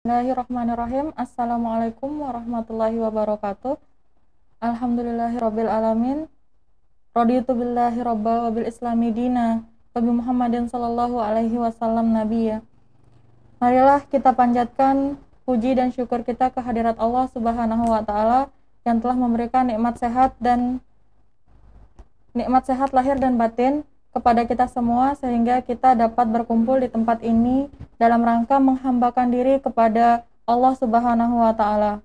Bismillahirrahmanirrahim. Assalamualaikum warahmatullahi wabarakatuh. Alhamdulillahirabbil alamin. Raditu billahi robba wa bil islami dina wa bi Muhammadin sallallahu alaihi wasallam nabiyya. Marilah kita panjatkan puji dan syukur kita kehadirat Allah Subhanahu wa taala yang telah memberikan nikmat sehat lahir dan batin kepada kita semua, sehingga kita dapat berkumpul di tempat ini dalam rangka menghambakan diri kepada Allah Subhanahu wa taala.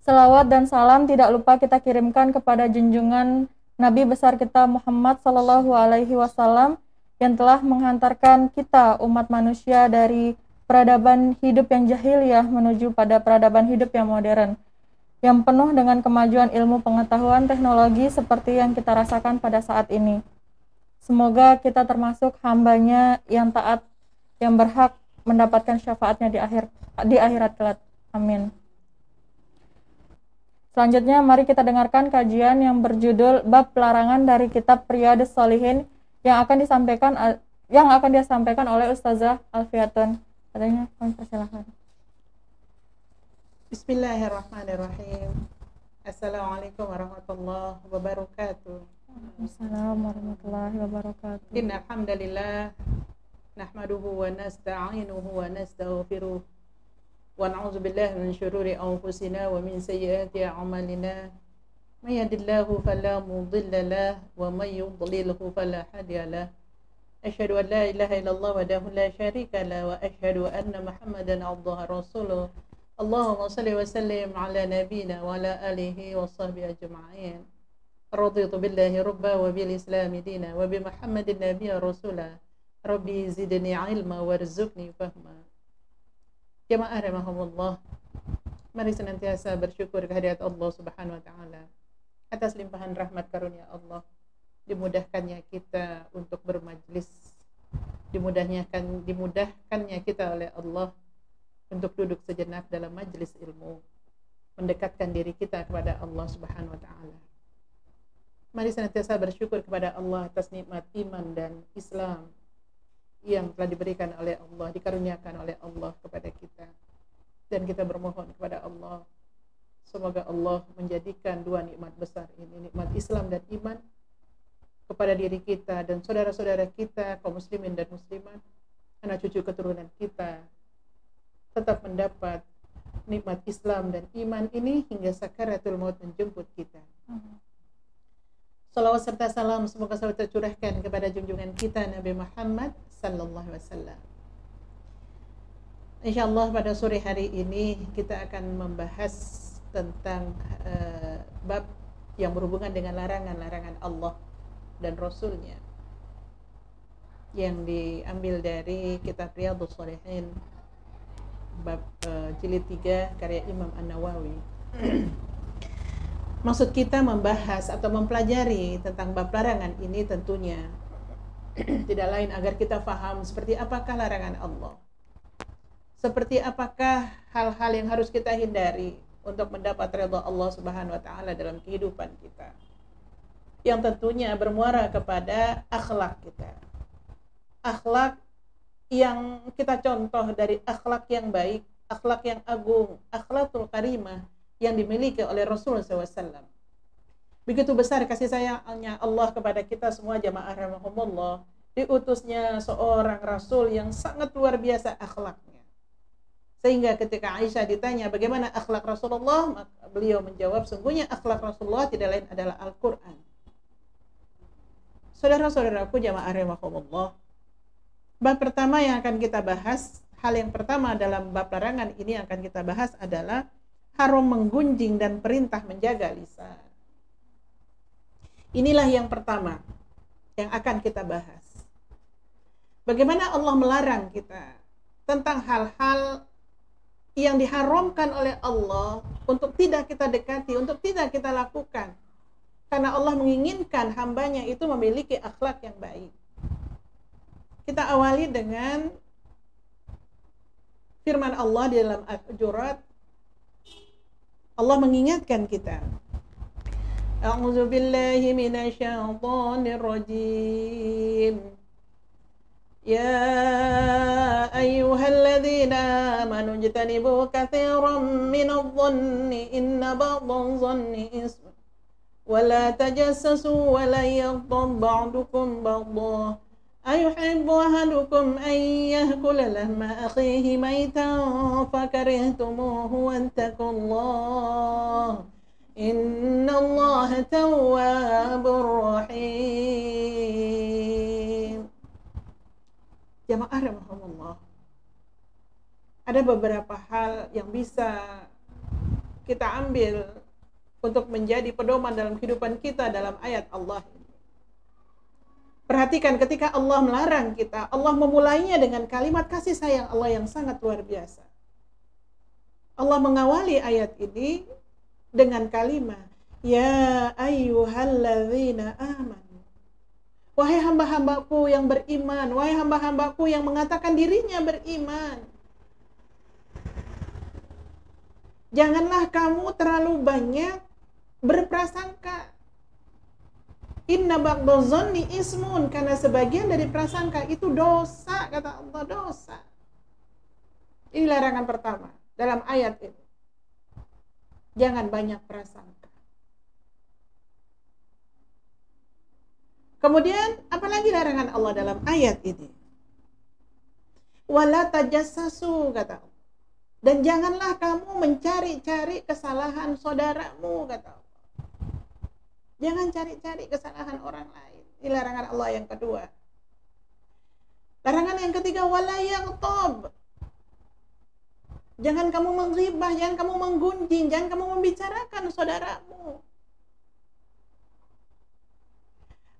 Selawat dan salam tidak lupa kita kirimkan kepada junjungan Nabi besar kita Muhammad sallallahu alaihi wasallam yang telah menghantarkan kita umat manusia dari peradaban hidup yang jahiliyah menuju pada peradaban hidup yang modern, yang penuh dengan kemajuan ilmu pengetahuan teknologi seperti yang kita rasakan pada saat ini. Semoga kita termasuk hambanya yang taat, yang berhak mendapatkan syafaatnya di akhirat kelak. Amin. Selanjutnya mari kita dengarkan kajian yang berjudul Bab Larangan dari kitab Riyadhus Shalihin yang akan disampaikan oleh Ustazah Alfiatun. Katanya kami persilahkan. Bismillahirrahmanirrahim. Assalamualaikum warahmatullahi wabarakatuh. Assalamualaikum warahmatullahi wabarakatuh. Innal hamdalillah nahmaduhu wa nasta'inuhu wa nastaghfiruh wa na'udzu billahi min syururi anfusina wa min sayyiati a'malina. May yahdihillahu fala mudilla lahu wa may yudlilhu fala hadiya lahu. Asyhadu an la ilaha illallah wahdahu la syarika lahu wa asyhadu anna Muhammadan abduhu wa rasuluh. Allahumma shalli wa sallim ala nabiyyina wa ala alihi wa sahbihi ajma'in. Raditu billahi rabba wa bil islami dina wa bi Muhammadin nabiyya rasula. Rabbi zidni ilma warzuqni fahma. Jamaah rahimahumullah, mari senantiasa bersyukur kehadirat Allah Subhanahu wa taala atas limpahan rahmat karunia Allah, dimudahkannya kita untuk bermajlis, dimudahkannya kita oleh Allah untuk duduk sejenak dalam majlis ilmu, mendekatkan diri kita kepada Allah Subhanahu wa taala. Mari senantiasa bersyukur kepada Allah atas nikmat iman dan Islam yang telah diberikan oleh Allah, dikaruniakan oleh Allah kepada kita. Dan kita bermohon kepada Allah, semoga Allah menjadikan dua nikmat besar ini, nikmat Islam dan iman, kepada diri kita dan saudara-saudara kita, kaum muslimin dan muslimat, anak cucu keturunan kita, tetap mendapat nikmat Islam dan iman ini hingga sakaratul maut menjemput kita. Salawat serta salam semoga selalu tercurahkan kepada junjungan kita Nabi Muhammad sallallahu alaihi wasallam. Insyaallah pada sore hari ini kita akan membahas tentang bab yang berhubungan dengan larangan-larangan Allah dan Rasulnya yang diambil dari kitab Riyadhus Shalihin bab jilid 3 karya Imam An-Nawawi. Maksud kita membahas atau mempelajari tentang bab larangan ini tentunya tidak lain agar kita faham seperti apakah larangan Allah, seperti apakah hal-hal yang harus kita hindari untuk mendapat ridha Allah Subhanahu wa taala dalam kehidupan kita, yang tentunya bermuara kepada akhlak kita, akhlak yang kita contoh dari akhlak yang baik, akhlak yang agung, akhlakul karimah yang dimiliki oleh Rasulullah SAW. Begitu besar kasih sayangnya Allah kepada kita semua jamaah rahimahumullah, diutusnya seorang Rasul yang sangat luar biasa akhlaknya. Sehingga ketika Aisyah ditanya bagaimana akhlak Rasulullah, maka beliau menjawab, sungguhnya akhlak Rasulullah tidak lain adalah Al-Quran. Saudara-saudaraku jamaah rahimahumullah, bab pertama yang akan kita bahas, hal yang pertama dalam bab larangan ini yang akan kita bahas adalah haram menggunjing dan perintah menjaga lisan. Inilah yang pertama yang akan kita bahas. Bagaimana Allah melarang kita tentang hal-hal yang diharamkan oleh Allah untuk tidak kita dekati, untuk tidak kita lakukan. Karena Allah menginginkan hambanya itu memiliki akhlak yang baik. Kita awali dengan firman Allah di dalam Al-Hujurat. Allah mengingatkan kita. A'udzu billahi minasyaitonir rajim. يا أيها الذين آمنوا اجتنبوا كثيرا من الظن إن بعض الظن إثم ولا تجسسوا ولا يغتب بعضكم بعضا أيحب أحدكم أن يأكل لحم أخيه ميتا فكرهتموه واتقوا الله إن الله تواب رحيم. Jamaah rahimahumullah, ada beberapa hal yang bisa kita ambil untuk menjadi pedoman dalam kehidupan kita dalam ayat Allah ini. Perhatikan ketika Allah melarang kita, Allah memulainya dengan kalimat kasih sayang Allah yang sangat luar biasa. Allah mengawali ayat ini dengan kalimat, Ya ayyuhalladzina amanu. Wahai hamba-hambaku yang beriman, wahai hamba-hambaku yang mengatakan dirinya beriman. Janganlah kamu terlalu banyak berprasangka. Inna ba'dadh-dhanni ismun, karena sebagian dari prasangka itu dosa, kata Allah, dosa. Ini larangan pertama dalam ayat ini. Jangan banyak prasangka. Kemudian apalagi larangan Allah dalam ayat ini? Wala tajassasu, kata Allah. Dan janganlah kamu mencari-cari kesalahan saudaramu, kata Allah. Jangan cari-cari kesalahan orang lain. Ini larangan Allah yang kedua. Larangan yang ketiga, wala yaghtab. Jangan kamu menghibah, jangan kamu menggunjing, jangan kamu membicarakan saudaramu.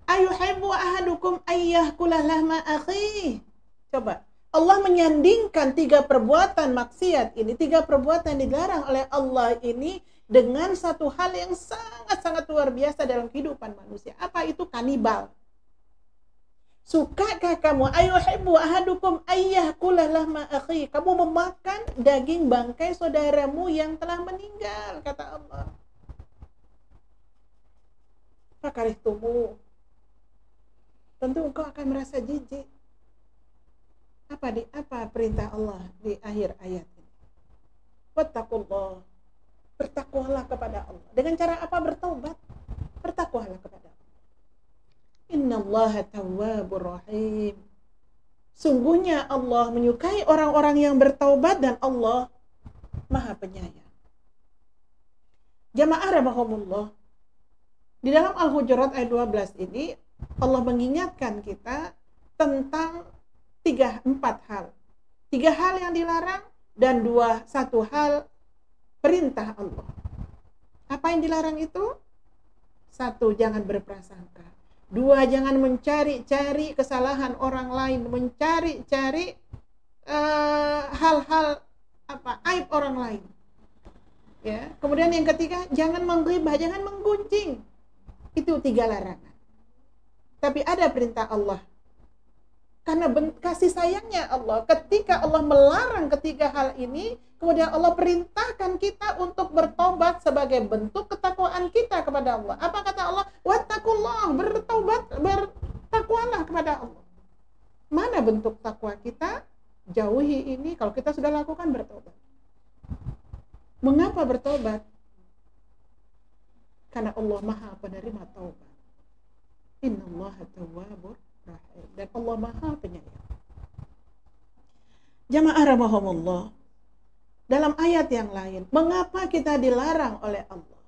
Ayuhibbu ahadukum ayyakula lahma akhi. Coba, Allah menyandingkan 3 perbuatan maksiat ini, 3 perbuatan yang dilarang oleh Allah ini dengan satu hal yang sangat-sangat luar biasa dalam kehidupan manusia. Apa itu? Kanibal. Sukakah kamu, ayuhibbu ahadukum ayyakula lahma akhi, kamu memakan daging bangkai saudaramu yang telah meninggal, kata Allah. Fakarihtumu, tentu engkau akan merasa jijik. Apa perintah Allah di akhir ayat ini? Wattaqullah, bertakwalah kepada Allah. Dengan cara apa bertaubat? Bertakwalah kepada Allah. Innallaha tawwabur rahim. Sungguhnya Allah menyukai orang-orang yang bertaubat dan Allah Maha Penyayang. Jamaah rahimahumullah, di dalam Al-Hujurat ayat 12 ini Allah mengingatkan kita tentang 4 hal. 3 hal yang dilarang dan 1 hal perintah Allah. Apa yang dilarang itu? 1, jangan berprasangka. 2, jangan mencari-cari kesalahan orang lain, mencari-cari hal-hal aib orang lain. Ya. Kemudian yang ketiga, jangan menghibah, jangan menggunjing. Itu 3 larangan. Tapi ada perintah Allah. Karena kasih sayangnya Allah, ketika Allah melarang ketiga hal ini, kemudian Allah perintahkan kita untuk bertobat sebagai bentuk ketakwaan kita kepada Allah. Apa kata Allah? Wattaqullah, bertakwalah kepada Allah. Mana bentuk takwa kita? Jauhi ini. Kalau kita sudah lakukan, bertobat. Mengapa bertobat? Karena Allah Maha Penerima taubat. Innallaha tawwabur rahim. Dan Allah Maha Penyayang. Jamaah rahimahumullah, dalam ayat yang lain, mengapa kita dilarang oleh Allah?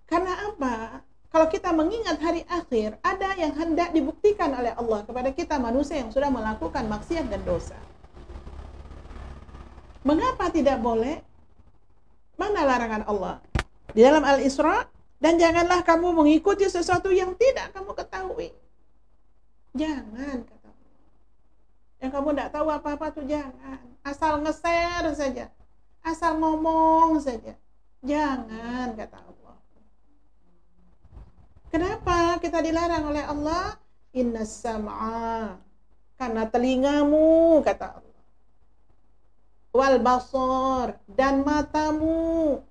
Karena apa? Kalau kita mengingat hari akhir, ada yang hendak dibuktikan oleh Allah kepada kita manusia yang sudah melakukan maksiat dan dosa. Mengapa tidak boleh? Mana larangan Allah? Di dalam Al-Isra, dan janganlah kamu mengikuti sesuatu yang tidak kamu ketahui. Jangan, kata Allah. Yang kamu tidak tahu apa-apa tuh jangan. Asal nge-share saja. Asal ngomong saja. Jangan, kata Allah. Kenapa kita dilarang oleh Allah? Innas sam'a, karena telingamu, kata Allah. Wal basar, dan matamu.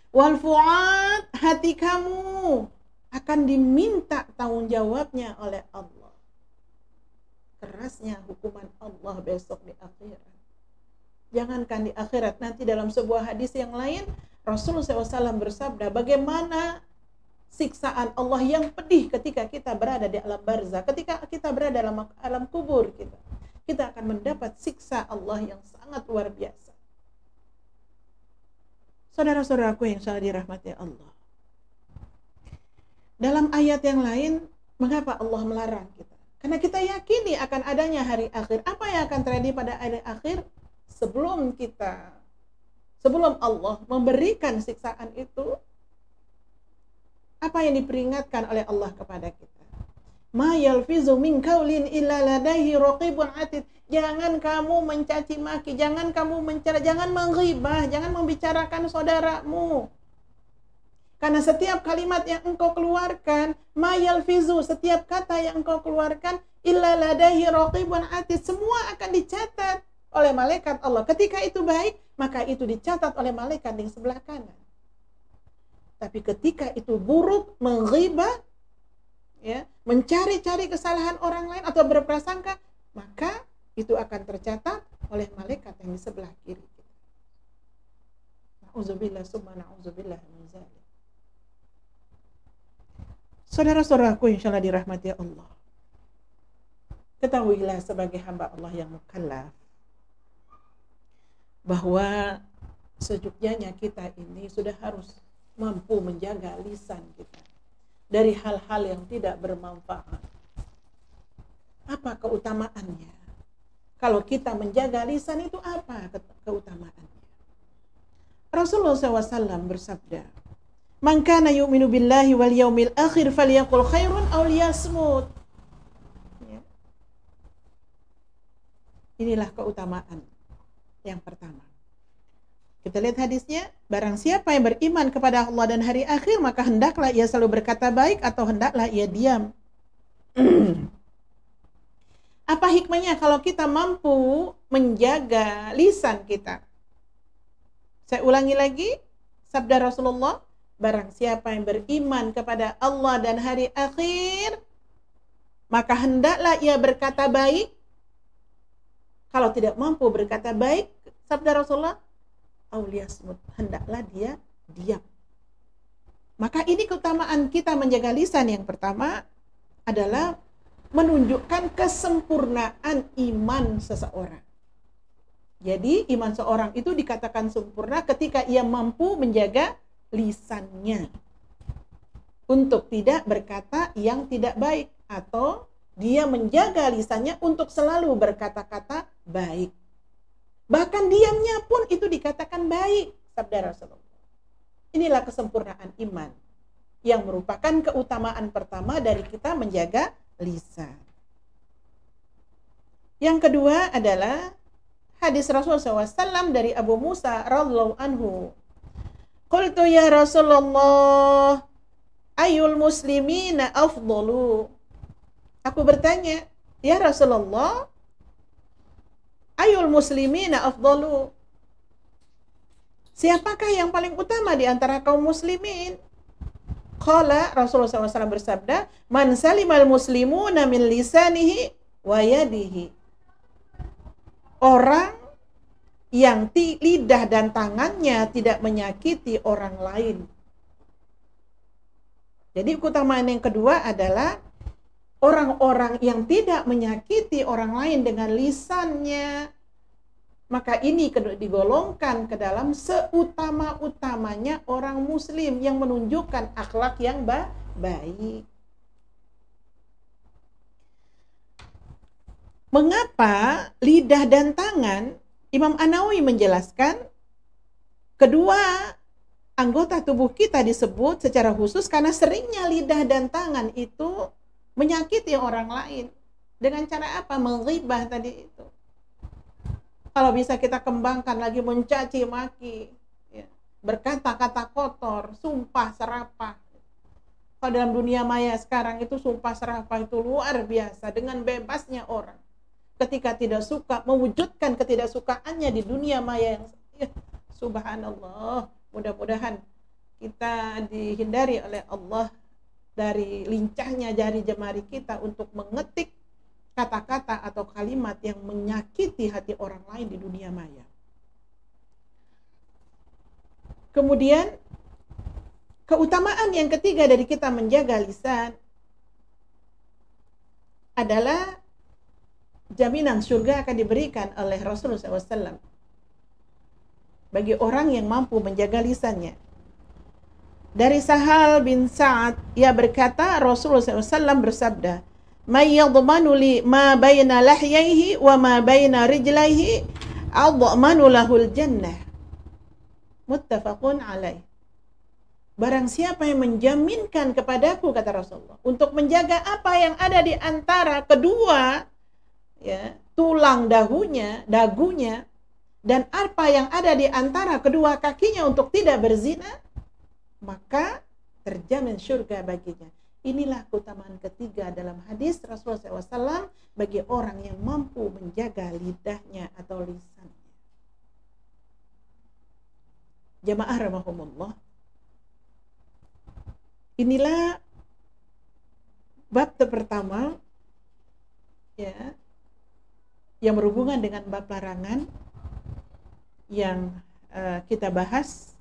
Wal fu'ad, hati kamu. akan diminta tanggung jawabnya oleh Allah. Kerasnya hukuman Allah besok di akhirat. Jangankan di akhirat, nanti dalam sebuah hadis yang lain Rasulullah SAW bersabda, bagaimana siksaan Allah yang pedih ketika kita berada di alam barzah, ketika kita berada dalam alam kubur kita akan mendapat siksa Allah yang sangat luar biasa. Saudara-saudaraku yang salah dirahmati Allah, dalam ayat yang lain, mengapa Allah melarang kita? Karena kita yakini akan adanya hari akhir. Apa yang akan terjadi pada hari akhir? Sebelum Allah memberikan siksaan itu, apa yang diperingatkan oleh Allah kepada kita? Ma yalfizu min qaulin illa ladaihi raqibun atid. Jangan kamu mencaci maki, jangan kamu mencela, jangan menghibah, jangan membicarakan saudaramu. Karena setiap kalimat yang engkau keluarkan, ma yalfizu, setiap kata yang engkau keluarkan, illa ladaihi raqibun atid, semua akan dicatat oleh malaikat Allah. Ketika itu baik, maka itu dicatat oleh malaikat di sebelah kanan. Tapi ketika itu buruk, menghibah, ya, mencari-cari kesalahan orang lain atau berprasangka, maka itu akan tercatat oleh malaikat yang di sebelah kiri. Na'udzubillah summa na'udzubillah min zalik. Saudara-saudaraku insyaallah dirahmati Allah, ketahuilah sebagai hamba Allah yang mukallaf bahwa sejujurnya kita ini sudah harus mampu menjaga lisan kita dari hal-hal yang tidak bermanfaat. Apa keutamaannya? Kalau kita menjaga lisan itu apa keutamaannya? Rasulullah SAW bersabda, "Man kana yu'minu billahi wal yaumil akhir falyaqul khairun aw liyasmut." Ya. Inilah keutamaan yang pertama. Kita lihat hadisnya, barang siapa yang beriman kepada Allah dan hari akhir, maka hendaklah ia selalu berkata baik atau hendaklah ia diam. Apa hikmahnya kalau kita mampu menjaga lisan kita? Saya ulangi lagi, sabda Rasulullah, barang siapa yang beriman kepada Allah dan hari akhir, maka hendaklah ia berkata baik. Kalau tidak mampu berkata baik, sabda Rasulullah, auliyasmut, hendaklah dia diam. Maka ini keutamaan kita menjaga lisan. Yang pertama adalah menunjukkan kesempurnaan iman seseorang. Jadi iman seorang itu dikatakan sempurna ketika ia mampu menjaga lisannya untuk tidak berkata yang tidak baik, atau dia menjaga lisannya untuk selalu berkata-kata baik. Bahkan diamnya pun itu dikatakan baik, sabda Rasulullah. Inilah kesempurnaan iman yang merupakan keutamaan pertama dari kita menjaga lisan. Yang kedua adalah hadis Rasulullah SAW dari Abu Musa radhiyallahu anhu. Qultu ya Rasulullah, ayul muslimina afdalu. Aku bertanya, ya Rasulullah, ayul muslimina afdalu, siapakah yang paling utama di antara kaum muslimin? Qala, Rasulullah SAW bersabda, man salimal muslimuna min lisanihi wa yadihi. Orang yang lidah dan tangannya tidak menyakiti orang lain. Jadi keutamaan yang kedua adalah orang-orang yang tidak menyakiti orang lain dengan lisannya. Maka ini digolongkan ke dalam seutama-utamanya orang muslim yang menunjukkan akhlak yang baik. Mengapa lidah dan tangan? Imam An-Nawawi menjelaskan, kedua anggota tubuh kita disebut secara khusus karena seringnya lidah dan tangan itu menyakiti orang lain. Dengan cara apa? Menghibah tadi itu. Kalau bisa kita kembangkan lagi, mencaci maki, ya, berkata-kata kotor, sumpah serapah. Kalau dalam dunia maya sekarang itu sumpah serapah itu luar biasa, dengan bebasnya orang. Ketika tidak suka, mewujudkan ketidaksukaannya di dunia maya yang ya, subhanallah. Mudah-mudahan kita dihindari oleh Allah dari lincahnya jari jemari kita untuk mengetik kata-kata atau kalimat yang menyakiti hati orang lain di dunia maya. Kemudian keutamaan yang ketiga dari kita menjaga lisan adalah jaminan surga akan diberikan oleh Rasulullah SAW bagi orang yang mampu menjaga lisannya. Dari Sahal bin Sa'ad, ia berkata, Rasulullah SAW bersabda, "May yadmanu li ma baina lahyaihi wa ma baina rijlaihi admanu lahul jannah." Muttafaqun alaih. Barang siapa yang menjaminkan kepadaku, kata Rasulullah, untuk menjaga apa yang ada di antara kedua tulang dagunya, dan apa yang ada di antara kedua kakinya untuk tidak berzina, maka terjamin surga baginya. Inilah keutamaan ketiga dalam hadis Rasulullah SAW bagi orang yang mampu menjaga lidahnya atau lisannya. Jamaah rahimahumullah, inilah bab pertama yang berhubungan dengan bab larangan yang kita bahas,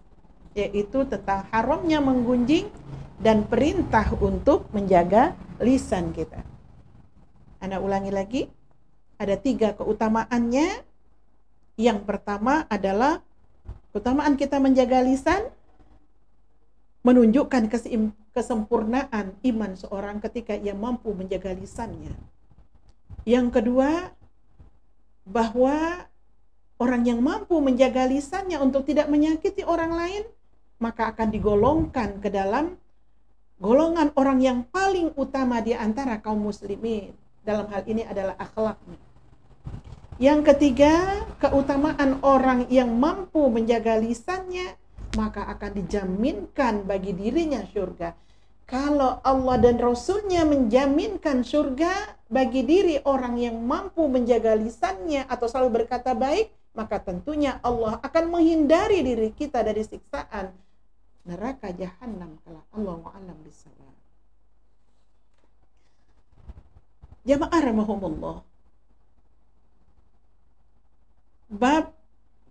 yaitu tentang haramnya menggunjing dan perintah untuk menjaga lisan kita. Ana ulangi lagi, ada 3 keutamaannya. Yang pertama adalah keutamaan kita menjaga lisan menunjukkan kesempurnaan iman seorang ketika ia mampu menjaga lisannya. Yang kedua, bahwa orang yang mampu menjaga lisannya untuk tidak menyakiti orang lain, maka akan digolongkan ke dalam golongan orang yang paling utama di antara kaum muslimin. Dalam hal ini adalah akhlaknya. Yang ketiga, keutamaan orang yang mampu menjaga lisannya, maka akan dijaminkan bagi dirinya surga. Kalau Allah dan Rasulnya menjaminkan surga bagi diri orang yang mampu menjaga lisannya atau selalu berkata baik, maka tentunya Allah akan menghindari diri kita dari siksaan neraka jahanam kelak. Allahu a'lam bishawab. Jamaah rahimahumullah, bab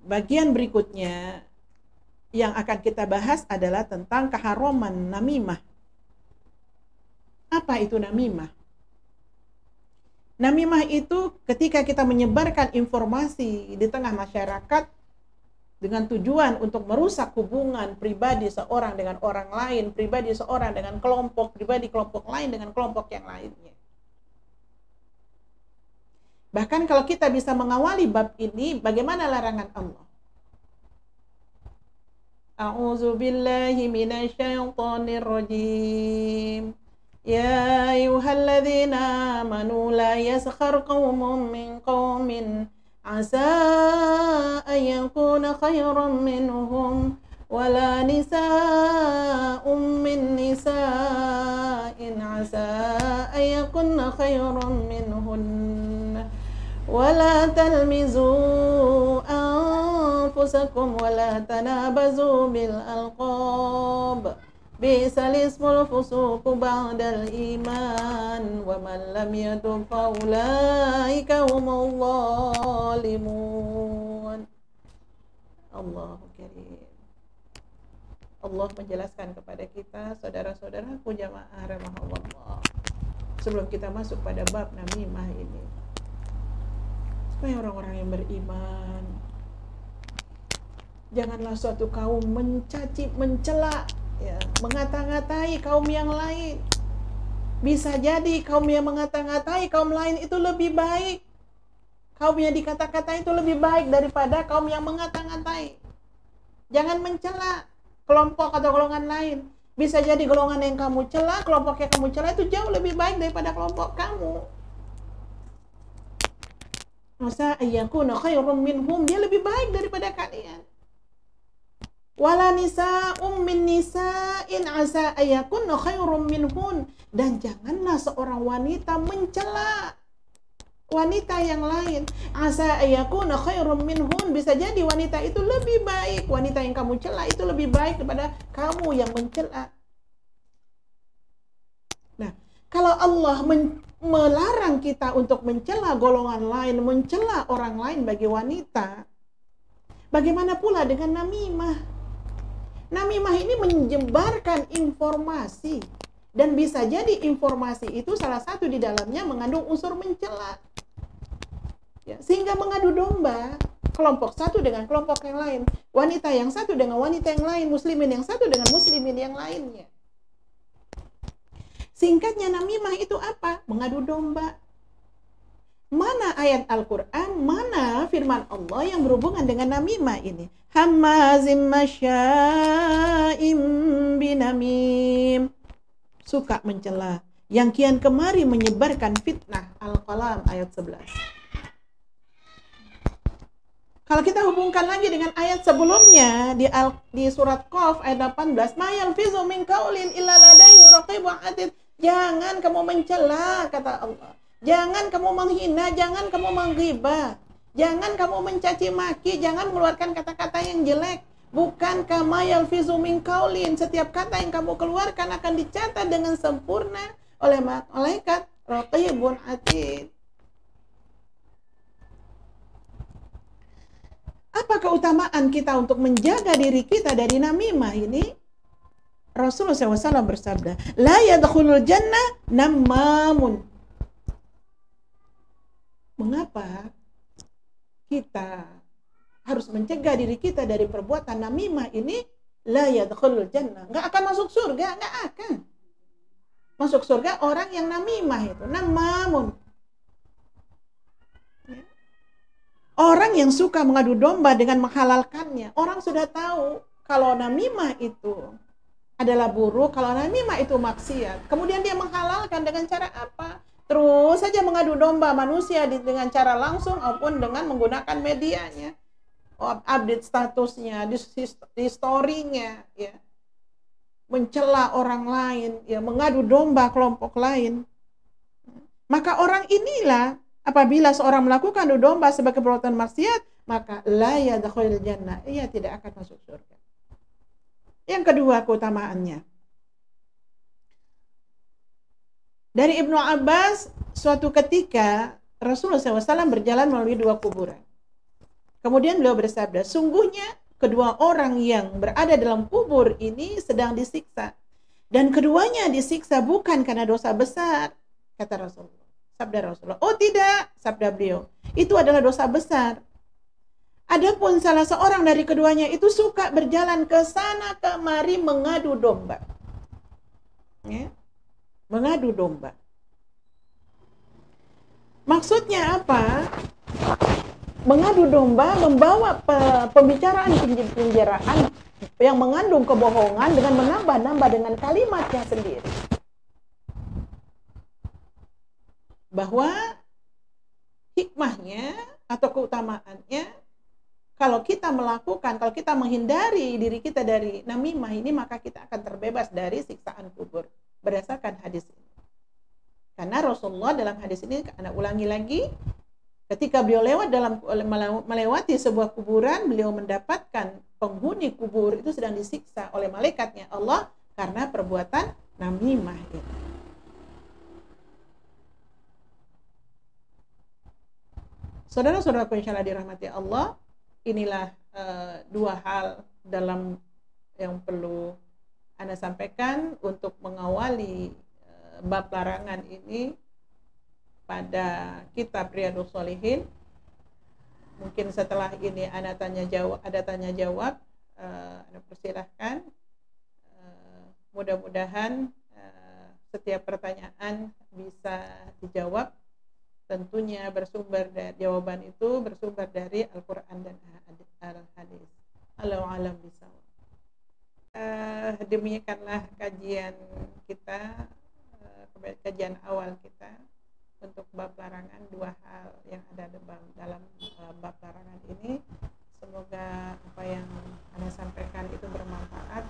bagian berikutnya yang akan kita bahas adalah tentang keharaman namimah. Apa itu namimah? Namimah itu ketika kita menyebarkan informasi di tengah masyarakat dengan tujuan untuk merusak hubungan pribadi seorang dengan orang lain, pribadi seorang dengan kelompok, pribadi kelompok lain dengan kelompok yang lainnya. Bahkan kalau kita bisa mengawali bab ini, bagaimana larangan Allah? A'udzu billahi minasyaitonir rajim. Ya ayyuhalladzina amanu la yaskhar qaumun min qaumin asa an yakuna khairan minhum wala nisa'un min nisa'in asa an yakunna khairan minhunna wala talmizu anfusakum wala tanabazu bil alqab bi'sal ismul fusuqu ba'dal iman wa man lam yatub fa ulaika humul zalimun. Allahu karim. Allah menjelaskan kepada kita, saudara-saudaraku jamaah rahimahullah, sebelum kita masuk pada bab namimah ini, supaya orang-orang yang beriman janganlah suatu kaum mencaci, mencela, mengata-ngatai kaum yang lain. Bisa jadi kaum yang mengata-ngatai kaum lain itu lebih baik, kaum yang dikata-katai itu lebih baik daripada kaum yang mengata-ngatai. Jangan mencela kelompok atau golongan lain. Bisa jadi golongan yang kamu cela, kelompok yang kamu cela itu jauh lebih baik daripada kelompok kamu. Masa ayyakuna khairum minhum, dia lebih baik daripada kalian. Wala nisa'um min nisa'in asa ayakunna khairum minhun, dan janganlah seorang wanita mencela wanita yang lain. Asa ayakunna khairum minhun, bisa jadi wanita itu lebih baik, wanita yang kamu cela itu lebih baik daripada kamu yang mencela. Kalau Allah melarang kita untuk mencela golongan lain, mencela orang lain bagi wanita, bagaimana pula dengan namimah? Namimah ini menyebarkan informasi, dan bisa jadi informasi itu salah satu di dalamnya mengandung unsur mencela, ya, sehingga mengadu domba kelompok satu dengan kelompok yang lain, wanita yang satu dengan wanita yang lain, muslimin yang satu dengan muslimin yang lainnya. Singkatnya, namimah itu apa? Mengadu domba. Mana ayat Al-Quran, mana firman Allah yang berhubungan dengan namimah ini? Hammazim masya'im binamim. Suka mencela, yang kian kemari menyebarkan fitnah. Al-Qalam ayat 11. Kalau kita hubungkan lagi dengan ayat sebelumnya di surat Qaf ayat 18, ma yalfizu min qaulin illa ladayhi raqibun atid. Jangan kamu mencela, kata Allah. Jangan kamu menghina, jangan kamu menggibah, jangan kamu mencaci maki, jangan mengeluarkan kata-kata yang jelek. Bukan kama yalfizu min qaulin, setiap kata yang kamu keluarkan akan dicatat dengan sempurna oleh malaikat raqibun atid. Apa keutamaan kita untuk menjaga diri kita dari namimah ini? Rasulullah SAW bersabda, la yadkhulul jannah nammamun. Mengapa kita harus mencegah diri kita dari perbuatan namimah ini? La yadkhulul jannah, nggak akan masuk surga, nggak akan masuk surga orang yang namimah itu, nammamun. Orang yang suka mengadu domba dengan menghalalkannya. Orang sudah tahu kalau namimah itu adalah buruk, kalau namimah itu maksiat. Kemudian dia menghalalkan dengan cara apa? Terus saja mengadu domba manusia dengan cara langsung maupun dengan menggunakan medianya. Update statusnya, di story-nya, ya. Mencela orang lain, ya, mengadu domba kelompok lain. Maka orang inilah, apabila seorang melakukan adu domba sebagai perbuatan maksiat, maka la yadkhulul jannah, ia tidak akan masuk surga. Yang kedua keutamaannya, dari Ibnu Abbas, suatu ketika Rasulullah SAW berjalan melalui dua kuburan. Kemudian beliau bersabda, sungguhnya kedua orang yang berada dalam kubur ini sedang disiksa. Dan keduanya disiksa bukan karena dosa besar, kata Rasulullah. Sabda Rasulullah, oh tidak, sabda beliau, itu adalah dosa besar. Adapun salah seorang dari keduanya itu suka berjalan ke sana kemari mengadu domba. Ya. Mengadu domba. Maksudnya apa? Mengadu domba membawa pembicaraan yang mengandung kebohongan dengan menambah-nambah dengan kalimatnya sendiri. Bahwa hikmahnya atau keutamaannya, kalau kita menghindari diri kita dari namimah ini, maka kita akan terbebas dari siksaan kubur. Berdasarkan hadis ini. Karena Rasulullah dalam hadis ini, Anda ulangi lagi, ketika beliau melewati sebuah kuburan, beliau mendapatkan penghuni kubur itu sedang disiksa oleh malaikatnya Allah karena perbuatan namimah ini. Saudara-saudaraku insyaallah dirahmati Allah, inilah dua hal dalam yang perlu Anda sampaikan untuk mengawali bab larangan ini pada kitab Riyadhus Shalihin. Mungkin setelah ini ada tanya jawab, Anda persilahkan. Mudah-mudahan setiap pertanyaan bisa dijawab. Tentunya jawaban itu bersumber dari Al-Quran dan Al-Hadis. Allahu a'lam bishawab. Demikianlah kajian kita, kajian awal kita untuk bab larangan, dua hal yang ada dalam bab larangan ini. Semoga apa yang Anda sampaikan itu bermanfaat.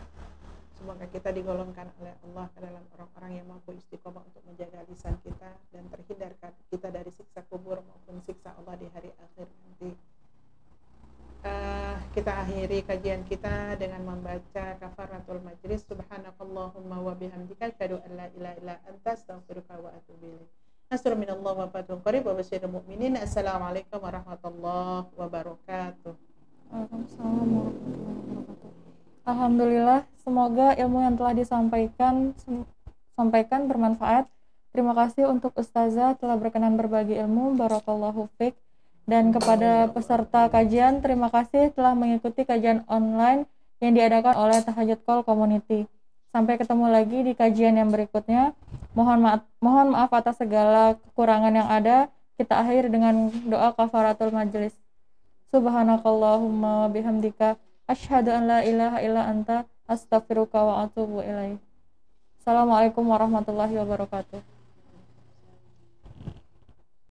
Semoga kita digolongkan oleh Allah ke dalam orang-orang yang mampu istiqomah untuk menjaga lisan kita dan terhindar kita dari siksa kubur maupun siksa Allah di hari akhir nanti. kita akhiri kajian kita dengan membaca kafaratul majlis. Subhanakallahumma wa bihamdika asyhadu an la ilaha illa anta astaghfiruka wa atubu ilaik. Nasrun minallahi wa fathun qarib wa basyiril mu'minin. Assalamualaikum warahmatullahi wabarakatuh. Waalaikumsalam warahmatullahi wabarakatuh. Alhamdulillah, semoga ilmu yang telah disampaikan bermanfaat. Terima kasih untuk Ustazah telah berkenan berbagi ilmu. Barakallahu fiik. Dan kepada peserta kajian, terima kasih telah mengikuti kajian online yang diadakan oleh Tahajud Call Community. Sampai ketemu lagi di kajian yang berikutnya. Mohon maaf atas segala kekurangan yang ada. Kita akhir dengan doa kafaratul majlis. Subhanakallahumma bihamdika asyhadu an la ilaha illa anta astaghfiruka wa atubu ilaik. Assalamualaikum warahmatullahi wabarakatuh.